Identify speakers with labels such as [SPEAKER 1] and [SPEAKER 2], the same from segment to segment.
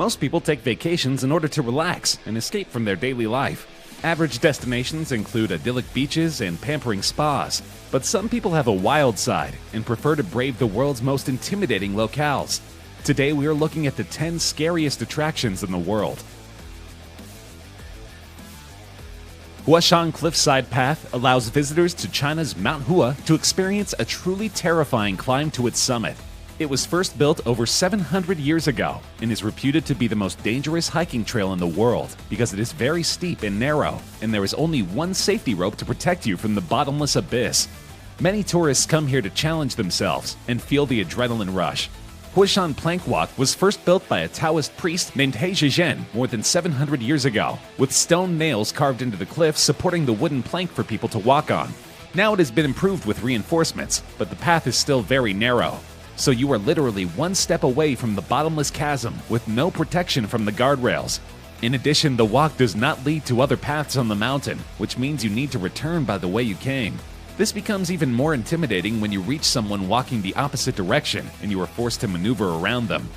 [SPEAKER 1] Most people take vacations in order to relax and escape from their daily life. Average destinations include idyllic beaches and pampering spas, but some people have a wild side and prefer to brave the world's most intimidating locales. Today we are looking at the 10 scariest attractions in the world. Huashan Cliffside Path allows visitors to China's Mount Hua to experience a truly terrifying climb to its summit. It was first built over 700 years ago and is reputed to be the most dangerous hiking trail in the world because it is very steep and narrow, and there is only one safety rope to protect you from the bottomless abyss. Many tourists come here to challenge themselves and feel the adrenaline rush. Huashan Plank Walk was first built by a Taoist priest named He Zhizhen more than 700 years ago, with stone nails carved into the cliff supporting the wooden plank for people to walk on. Now it has been improved with reinforcements, but the path is still very narrow. So you are literally one step away from the bottomless chasm with no protection from the guardrails. In addition, the walk does not lead to other paths on the mountain, which means you need to return by the way you came. This becomes even more intimidating when you reach someone walking the opposite direction and you are forced to maneuver around them.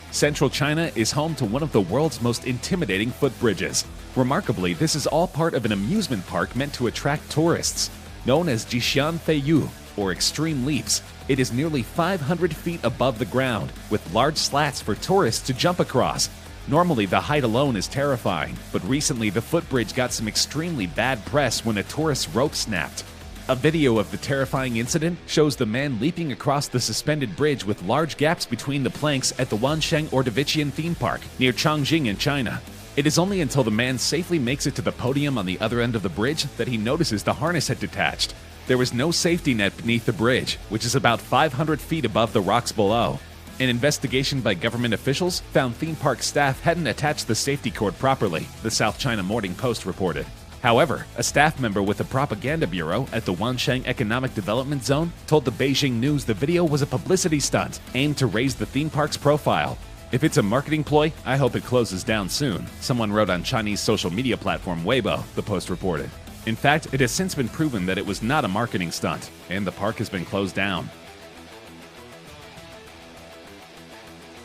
[SPEAKER 1] Central China is home to one of the world's most intimidating footbridges. Remarkably, this is all part of an amusement park meant to attract tourists. Known as Jixian Feiyu, or Extreme Leaps, it is nearly 500 feet above the ground, with large slats for tourists to jump across. Normally, the height alone is terrifying, but recently the footbridge got some extremely bad press when a tourist's rope snapped. A video of the terrifying incident shows the man leaping across the suspended bridge with large gaps between the planks at the Wansheng Ordovician theme park near Chongqing in China. It is only until the man safely makes it to the podium on the other end of the bridge that he notices the harness had detached. There was no safety net beneath the bridge, which is about 500 feet above the rocks below. An investigation by government officials found theme park staff hadn't attached the safety cord properly, the South China Morning Post reported. However, a staff member with the propaganda bureau at the Wansheng Economic Development Zone told the Beijing News the video was a publicity stunt aimed to raise the theme park's profile. If it's a marketing ploy, I hope it closes down soon, someone wrote on Chinese social media platform Weibo, the Post reported. In fact, it has since been proven that it was not a marketing stunt, and the park has been closed down.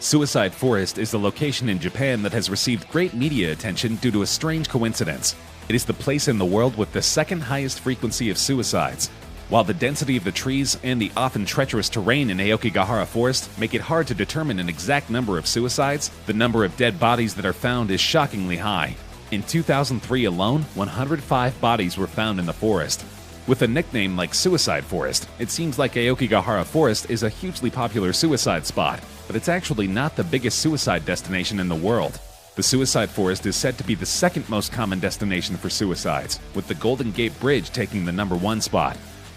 [SPEAKER 1] Suicide Forest is the location in Japan that has received great media attention due to a strange coincidence. It is the place in the world with the second highest frequency of suicides. While the density of the trees and the often treacherous terrain in Aokigahara Forest make it hard to determine an exact number of suicides, the number of dead bodies that are found is shockingly high. In 2003 alone, 105 bodies were found in the forest. With a nickname like Suicide Forest, it seems like Aokigahara Forest is a hugely popular suicide spot, but it's actually not the biggest suicide destination in the world. The Suicide Forest is said to be the second most common destination for suicides, with the Golden Gate Bridge taking the #1 spot.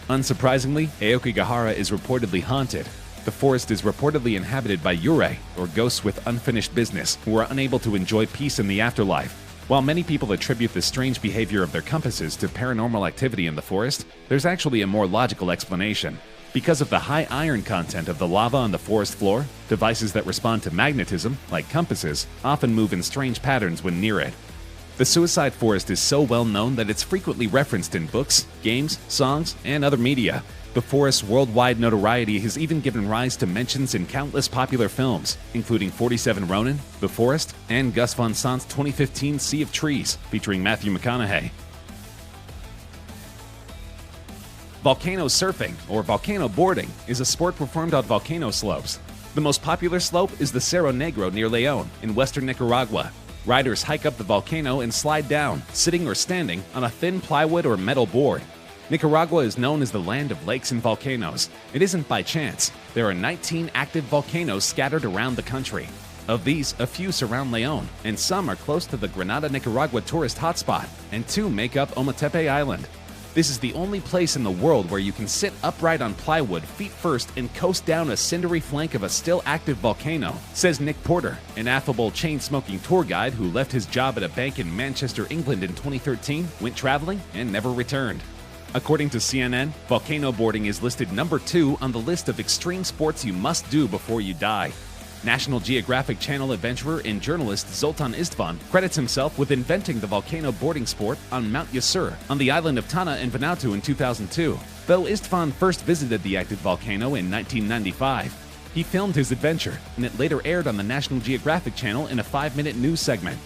[SPEAKER 1] Unsurprisingly, Aokigahara is reportedly haunted. The forest is reportedly inhabited by yurei, or ghosts with unfinished business, who are unable to enjoy peace in the afterlife. While many people attribute the strange behavior of their compasses to paranormal activity in the forest, there's actually a more logical explanation. Because of the high iron content of the lava on the forest floor, devices that respond to magnetism, like compasses, often move in strange patterns when near it. The Suicide Forest is so well known that it's frequently referenced in books, games, songs, and other media. The forest's worldwide notoriety has even given rise to mentions in countless popular films, including 47 Ronin, The Forest, and Gus Van Sant's 2015 Sea of Trees, featuring Matthew McConaughey. Volcano surfing, or volcano boarding, is a sport performed on volcano slopes. The most popular slope is the Cerro Negro near León, in western Nicaragua. Riders hike up the volcano and slide down, sitting or standing, on a thin plywood or metal board. Nicaragua is known as the land of lakes and volcanoes. It isn't by chance. There are 19 active volcanoes scattered around the country. Of these, a few surround León, and some are close to the Granada, Nicaragua tourist hotspot, and 2 make up Ometepe Island. This is the only place in the world where you can sit upright on plywood feet first and coast down a cindery flank of a still active volcano, says Nick Porter, an affable chain-smoking tour guide who left his job at a bank in Manchester, England in 2013, went traveling, and never returned. According to CNN, volcano boarding is listed #2 on the list of extreme sports you must do before you die. National Geographic Channel adventurer and journalist Zoltan Istvan credits himself with inventing the volcano boarding sport on Mount Yasur on the island of Tana in Vanuatu in 2002, though Istvan first visited the active volcano in 1995. He filmed his adventure, and it later aired on the National Geographic Channel in a 5-minute news segment.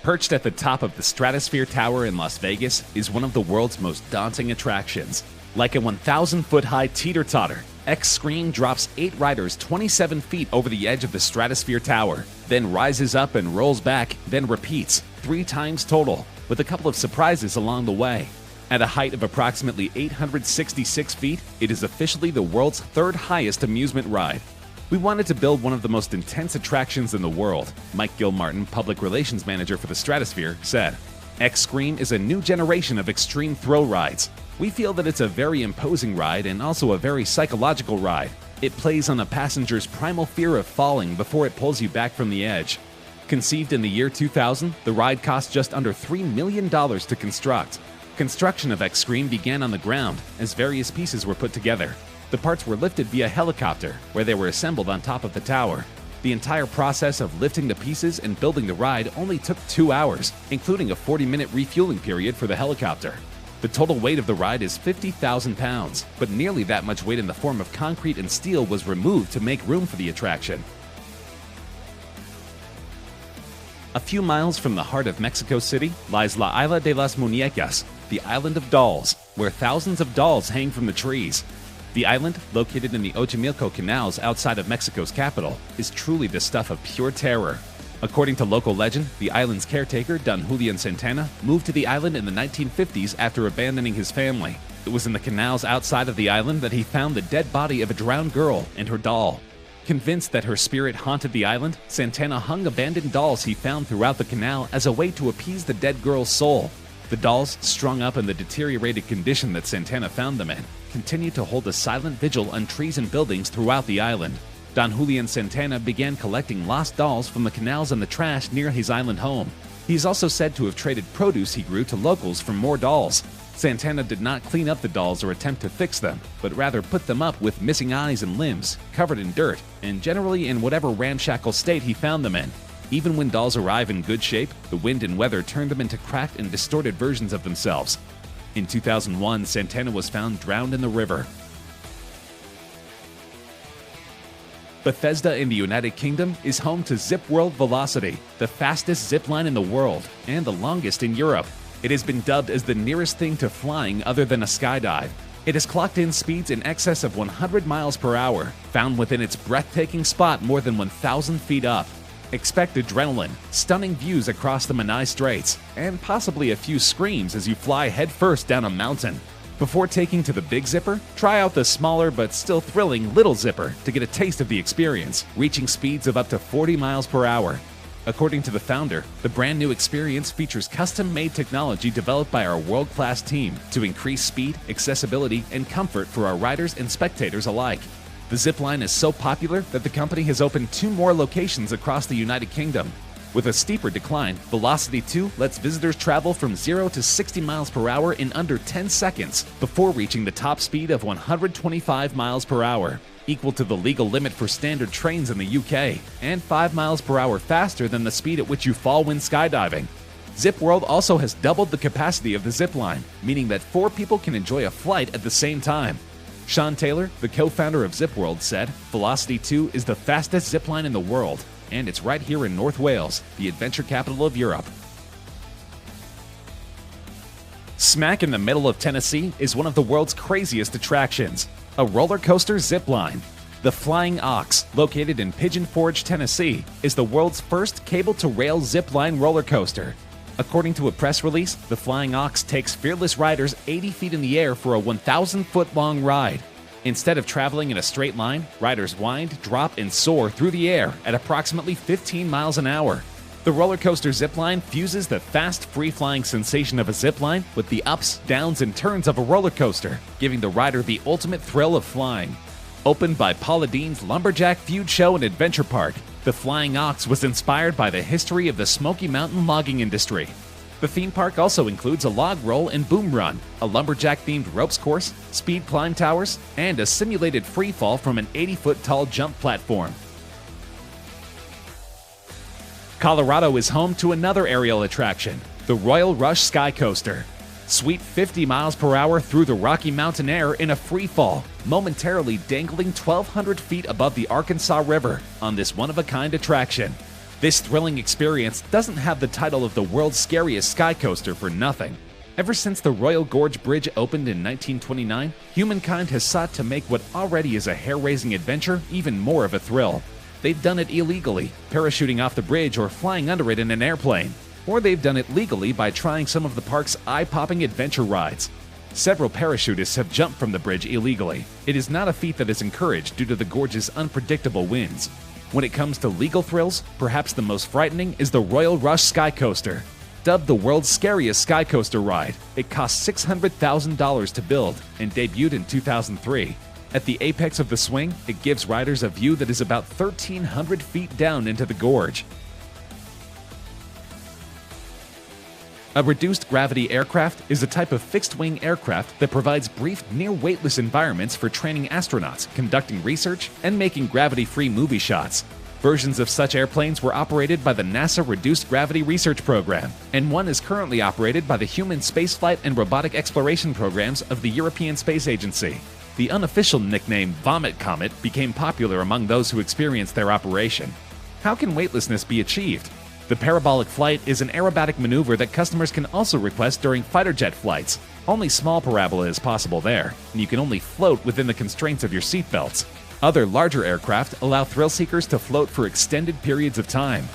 [SPEAKER 1] Perched at the top of the Stratosphere Tower in Las Vegas is one of the world's most daunting attractions. Like a 1,000-foot-high teeter-totter, X-Scream drops 8 riders 27 feet over the edge of the Stratosphere Tower, then rises up and rolls back, then repeats, 3 times total, with a couple of surprises along the way. At a height of approximately 866 feet, it is officially the world's 3rd highest amusement ride. We wanted to build one of the most intense attractions in the world, Mike Gilmartin, public relations manager for the Stratosphere, said. X-Scream is a new generation of extreme thrill rides. We feel that it's a very imposing ride and also a very psychological ride. It plays on a passenger's primal fear of falling before it pulls you back from the edge. Conceived in the year 2000, the ride cost just under $3 million to construct. Construction of X-Scream began on the ground as various pieces were put together. The parts were lifted via helicopter, where they were assembled on top of the tower. The entire process of lifting the pieces and building the ride only took 2 hours, including a 40-minute refueling period for the helicopter. The total weight of the ride is 50,000 pounds, but nearly that much weight in the form of concrete and steel was removed to make room for the attraction. A few miles from the heart of Mexico City lies La Isla de las Muñecas, the island of dolls, where thousands of dolls hang from the trees. The island, located in the Xochimilco canals outside of Mexico's capital, is truly the stuff of pure terror. According to local legend, the island's caretaker, Don Julian Santana, moved to the island in the 1950s after abandoning his family. It was in the canals outside of the island that he found the dead body of a drowned girl and her doll. Convinced that her spirit haunted the island, Santana hung abandoned dolls he found throughout the canal as a way to appease the dead girl's soul. The dolls, strung up in the deteriorated condition that Santana found them in, continued to hold a silent vigil on trees and buildings throughout the island. Don Julian Santana began collecting lost dolls from the canals and the trash near his island home. He is also said to have traded produce he grew to locals for more dolls. Santana did not clean up the dolls or attempt to fix them, but rather put them up with missing eyes and limbs, covered in dirt, and generally in whatever ramshackle state he found them in. Even when dolls arrive in good shape, the wind and weather turn them into cracked and distorted versions of themselves. In 2001, Santana was found drowned in the river. Bethesda in the United Kingdom is home to Zip World Velocity, the fastest zip line in the world and the longest in Europe. It has been dubbed as the nearest thing to flying other than a skydive. It has clocked in speeds in excess of 100 miles per hour, found within its breathtaking spot more than 1,000 feet up. Expect adrenaline, stunning views across the Menai Straits, and possibly a few screams as you fly headfirst down a mountain. Before taking to the Big Zipper, try out the smaller but still thrilling Little Zipper to get a taste of the experience, reaching speeds of up to 40 miles per hour. According to the founder, the brand new experience features custom-made technology developed by our world-class team to increase speed, accessibility, and comfort for our riders and spectators alike. The zipline is so popular that the company has opened 2 more locations across the United Kingdom. With a steeper decline, Velocity 2 lets visitors travel from 0 to 60 miles per hour in under 10 seconds before reaching the top speed of 125 miles per hour, equal to the legal limit for standard trains in the UK, and 5 miles per hour faster than the speed at which you fall when skydiving. Zip World also has doubled the capacity of the zipline, meaning that 4 people can enjoy a flight at the same time. Sean Taylor, the co-founder of Zip World, said, "Velocity 2 is the fastest zipline in the world, and it's right here in North Wales, the adventure capital of Europe." Smack in the middle of Tennessee is one of the world's craziest attractions, a roller coaster zipline. The Flying Ox, located in Pigeon Forge, Tennessee, is the world's first cable-to-rail zipline roller coaster. According to a press release, the Flying Ox takes fearless riders 80 feet in the air for a 1,000-foot-long ride. Instead of traveling in a straight line, riders wind, drop, and soar through the air at approximately 15 miles an hour. The roller coaster zipline fuses the fast, free-flying sensation of a zipline with the ups, downs, and turns of a roller coaster, giving the rider the ultimate thrill of flying. Opened by Paula Deen's Lumberjack Feud Show and Adventure Park, the Flying Ox was inspired by the history of the Smoky Mountain logging industry. The theme park also includes a log roll and boom run, a lumberjack-themed ropes course, speed climb towers, and a simulated free fall from an 80-foot-tall jump platform. Colorado is home to another aerial attraction, the Royal Rush Sky Coaster. Sweep 50 miles per hour through the Rocky Mountain air in a free fall, momentarily dangling 1,200 feet above the Arkansas River on this one-of-a-kind attraction. This thrilling experience doesn't have the title of the world's scariest sky coaster for nothing. Ever since the Royal Gorge Bridge opened in 1929, humankind has sought to make what already is a hair-raising adventure even more of a thrill. They've done it illegally, parachuting off the bridge or flying under it in an airplane. Or they've done it legally by trying some of the park's eye-popping adventure rides. Several parachutists have jumped from the bridge illegally. It is not a feat that is encouraged due to the gorge's unpredictable winds. When it comes to legal thrills, perhaps the most frightening is the Royal Rush Sky Coaster. Dubbed the world's scariest sky coaster ride, it cost $600,000 to build and debuted in 2003. At the apex of the swing, it gives riders a view that is about 1,300 feet down into the gorge. A reduced gravity aircraft is a type of fixed-wing aircraft that provides brief, near-weightless environments for training astronauts, conducting research, and making gravity-free movie shots. Versions of such airplanes were operated by the NASA Reduced Gravity Research Program, and one is currently operated by the Human Spaceflight and Robotic Exploration Programs of the European Space Agency. The unofficial nickname Vomit Comet became popular among those who experienced their operation. How can weightlessness be achieved? The parabolic flight is an aerobatic maneuver that customers can also request during fighter jet flights. Only small parabola is possible there, and you can only float within the constraints of your seatbelts. Other larger aircraft allow thrill seekers to float for extended periods of time.